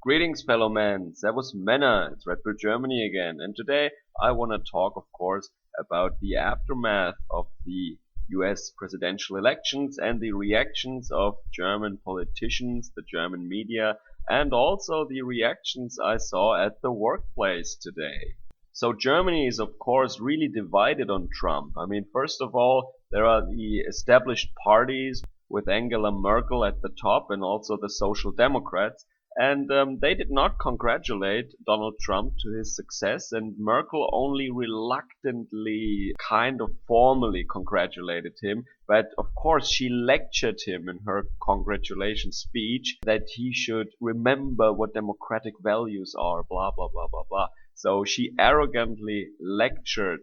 Greetings, fellow men. Servus Männer. It's Red Bull Germany again. And today I want to talk, of course, about the aftermath of the US presidential elections and the reactions of German politicians, the German media, and also the reactions I saw at the workplace today. So Germany is, of course, really divided on Trump. I mean, first of all, there are the established parties with Angela Merkel at the top and also the Social Democrats. And they did not congratulate Donald Trump to his success, and Merkel only reluctantly, kind of formally congratulated him. But of course, she lectured him in her congratulation speech that he should remember what democratic values are, blah, blah, blah, blah, blah. So she arrogantly lectured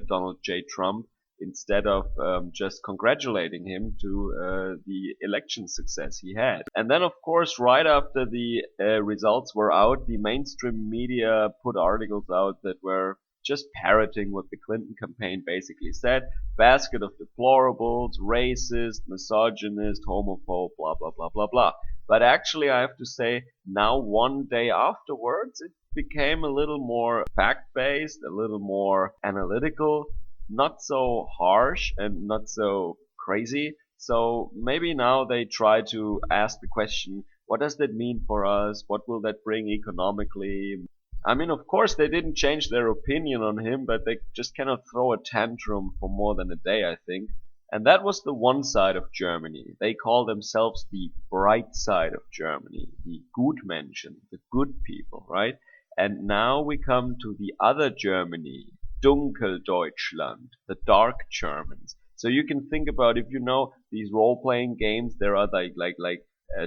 Donald J. Trump instead of just congratulating him to the election success he had. And then, of course, right after the results were out, the mainstream media put articles out that were just parroting what the Clinton campaign basically said. Basket of deplorables, racist, misogynist, homophobe, blah, blah, blah, blah, blah. But actually, I have to say, now one day afterwards, it became a little more fact-based, a little more analytical, not so harsh and not so crazy. So maybe now they try to ask the question, what does that mean for us? What will that bring economically? I mean, of course, they didn't change their opinion on him, but they just cannot throw a tantrum for more than a day, I think. And that was the one side of Germany. They call themselves the bright side of Germany, the Gutmenschen, the good people, right? And now we come to the other Germany, Dunkeldeutschland, the dark Germans. So you can think about, if you know these role-playing games, there are like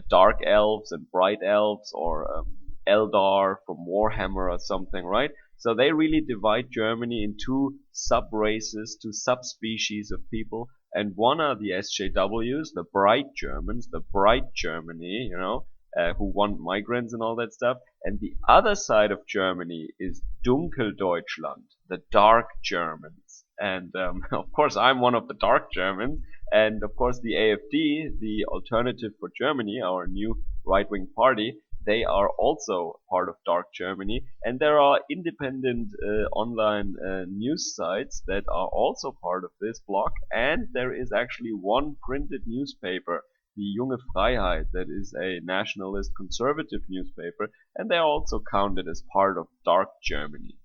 dark elves and bright elves, or Eldar from Warhammer or something, right? So they really divide Germany in two sub-races, two subspecies of people, and one are the SJWs, the bright Germans, the bright Germany, who want migrants and all that stuff. And the other side of Germany is Dunkeldeutschland, the dark Germans. And of course, I'm one of the dark Germans. And of course, the AfD, the Alternative for Germany, our new right-wing party, they are also part of dark Germany. And there are independent online news sites that are also part of this bloc. And there is actually one printed newspaper, the Junge Freiheit, that is a nationalist conservative newspaper, and they are also counted as part of dark Germany.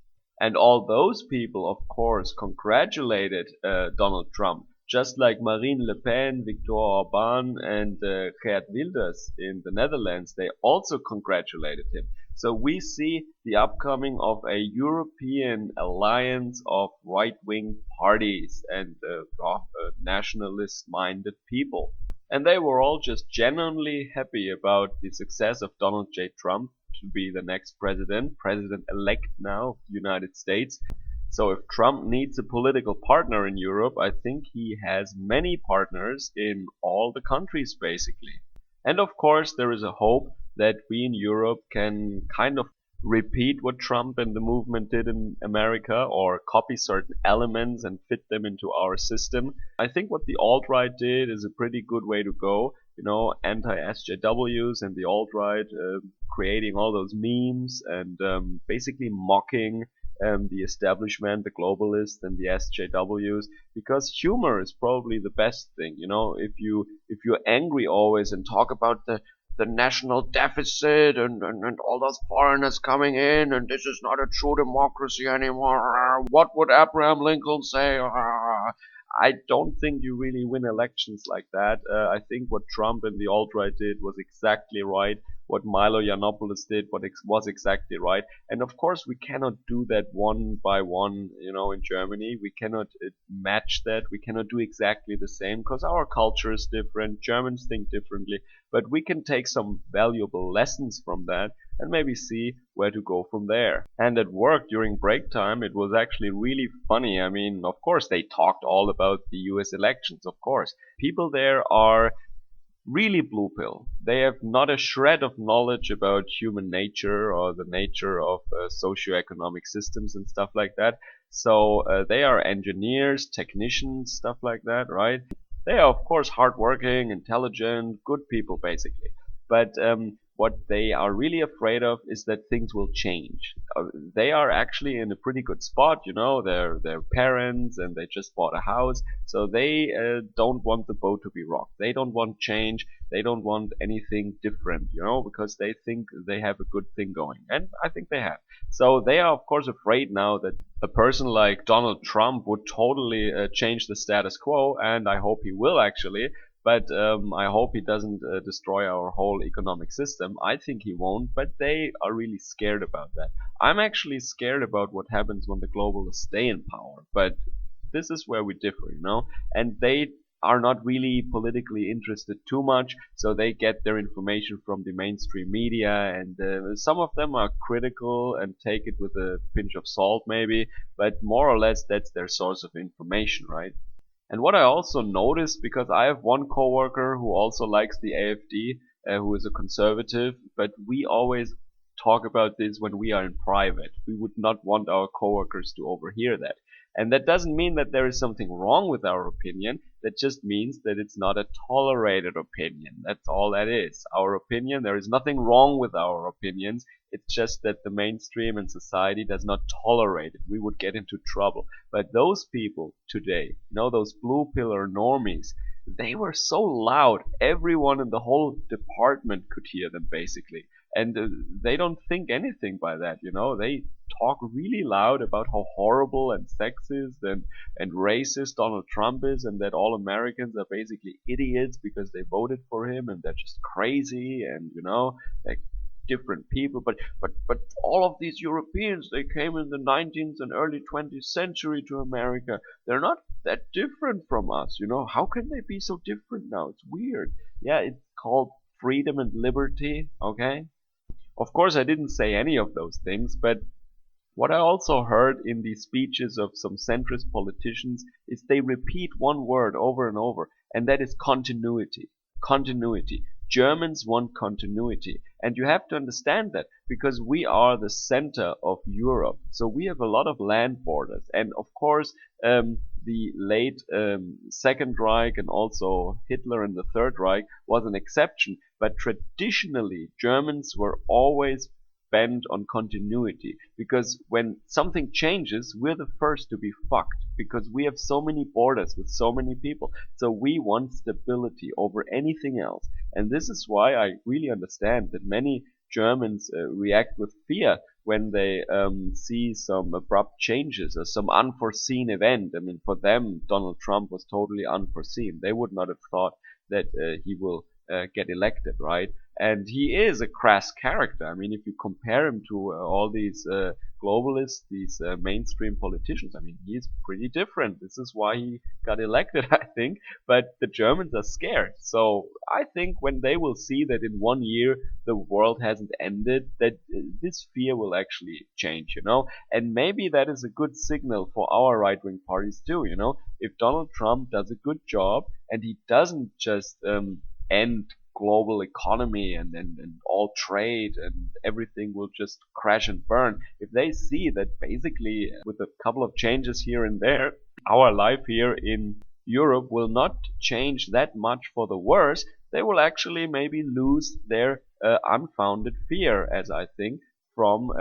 And all those people, of course, congratulated Donald Trump, just like Marine Le Pen, Viktor Orban, and Geert Wilders in the Netherlands. They also congratulated him. So we see the upcoming of a European alliance of right-wing parties and nationalist-minded people. And they were all just genuinely happy about the success of Donald J. Trump to be the next president-elect now of the United States. So if Trump needs a political partner in Europe, I think he has many partners in all the countries, basically. And of course, there is a hope that we in Europe can kind of repeat what Trump and the movement did in America, or copy certain elements and fit them into our system. I think what the alt-right did is a pretty good way to go. Anti-SJWs and the alt-right creating all those memes and basically mocking the establishment, the globalists and the SJWs, because humor is probably the best thing. If you're angry always and talk about the national deficit and all those foreigners coming in, and this is not a true democracy anymore. What would Abraham Lincoln say? I don't think you really win elections like that. I think what Trump and the alt-right did was exactly right. What Milo Yiannopoulos did was exactly right. And of course, we cannot do that one by one, in Germany. We cannot match that. We cannot do exactly the same because our culture is different. Germans think differently. But we can take some valuable lessons from that and maybe see where to go from there. And at work during break time, it was actually really funny. I mean, of course, they talked all about the US elections, of course. People there are really blue pill. They have not a shred of knowledge about human nature or the nature of socioeconomic systems and stuff like that. So they are engineers, technicians, stuff like that, right? They are, of course, hardworking, intelligent, good people, basically. But what they are really afraid of is that things will change. They are actually in a pretty good spot, they're parents and they just bought a house, so they don't want the boat to be rocked. They don't want change. They don't want anything different, because they think they have a good thing going. And I think they have. So they are, of course, afraid now that a person like Donald Trump would totally change the status quo, and I hope he will actually. But I hope he doesn't destroy our whole economic system. I think he won't, but they are really scared about that. I'm actually scared about what happens when the globalists stay in power, but this is where we differ. And they are not really politically interested too much, so they get their information from the mainstream media, and some of them are critical and take it with a pinch of salt maybe, but more or less that's their source of information, right? And what I also noticed, because I have one coworker who also likes the AfD, who is a conservative, but we always talk about this when we are in private. We would not want our coworkers to overhear that. And that doesn't mean that there is something wrong with our opinion. That just means that it's not a tolerated opinion. That's all that is. Our opinion, there is nothing wrong with our opinions. It's just that the mainstream and society does not tolerate it. We would get into trouble. But those people today, those blue pillar normies, they were so loud. Everyone in the whole department could hear them basically. And they don't think anything by that, They talk really loud about how horrible and sexist and racist Donald Trump is, and that all Americans are basically idiots because they voted for him and they're just crazy, and like different people. But all of these Europeans, they came in the 19th and early 20th century to America. They're not that different from us, How can they be so different now? It's weird. Yeah, it's called freedom and liberty, okay? Of course, I didn't say any of those things, but what I also heard in the speeches of some centrist politicians is they repeat one word over and over, and that is continuity. Continuity. Germans want continuity. And you have to understand that because we are the center of Europe. So we have a lot of land borders. And of course, the late Second Reich and also Hitler in the Third Reich was an exception. But traditionally, Germans were always bent on continuity, because when something changes, we're the first to be fucked, because we have so many borders with so many people. So we want stability over anything else. And this is why I really understand that many Germans react with fear when they see some abrupt changes or some unforeseen event. I mean, for them, Donald Trump was totally unforeseen. They would not have thought that he will get elected, right? And he is a crass character. I mean, if you compare him to all these globalists, these mainstream politicians, I mean, he's pretty different. This is why he got elected, I think. But the Germans are scared. So I think when they will see that in 1 year the world hasn't ended, that this fear will actually change, And maybe that is a good signal for our right-wing parties too, If Donald Trump does a good job and he doesn't just end global economy and all trade and everything will just crash and burn. If they see that basically with a couple of changes here and there, our life here in Europe will not change that much for the worse, they will actually maybe lose their unfounded fear, as I think, from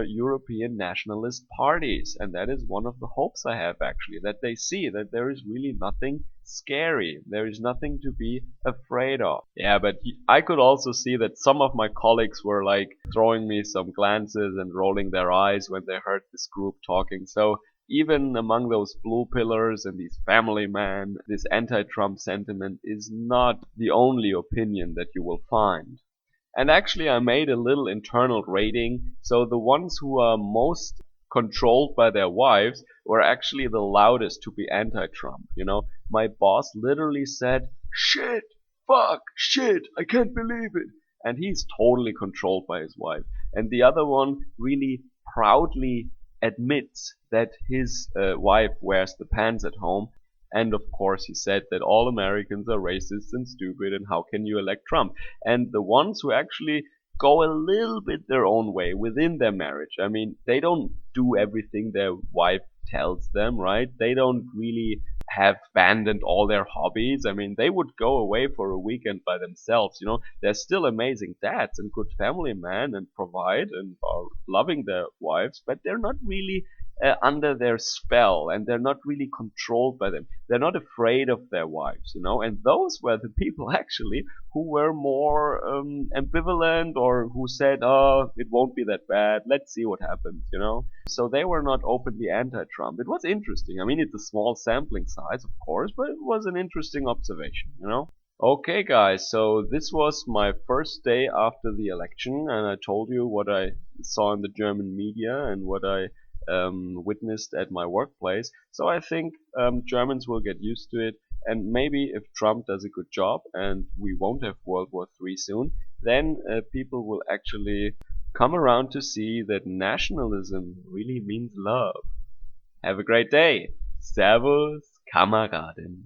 European nationalist parties. And that is one of the hopes I have actually, that they see that there is really nothing scary. There is nothing to be afraid of. Yeah, but I could also see that some of my colleagues were like throwing me some glances and rolling their eyes when they heard this group talking. So even among those blue pillars and these family men, this anti-Trump sentiment is not the only opinion that you will find. And actually I made a little internal rating, so the ones who are most controlled by their wives were actually the loudest to be anti-Trump, My boss literally said, shit, fuck, shit, I can't believe it. And he's totally controlled by his wife. And the other one really proudly admits that his wife wears the pants at home. And of course he said that all Americans are racist and stupid and how can you elect Trump? And the ones who actually go a little bit their own way within their marriage, I mean, they don't do everything their wife tells them, right? They don't really have abandoned all their hobbies. I mean, they would go away for a weekend by themselves. You know, they're still amazing dads and good family men and provide and are loving their wives, but they're not really under their spell, and they're not really controlled by them. They're not afraid of their wives, you know. And those were the people actually who were more ambivalent, or who said, "Oh, it won't be that bad. Let's see what happens," you know. So they were not openly anti-Trump. It was interesting. I mean, it's a small sampling size, of course, but it was an interesting observation, you know. Okay, guys, so this was my first day after the election, and I told you what I saw in the German media and what I witnessed at my workplace. So I think Germans will get used to it, and maybe if Trump does a good job and we won't have World War III soon, then people will actually come around to see that nationalism really means love. Have a great day. Servus, Kameraden.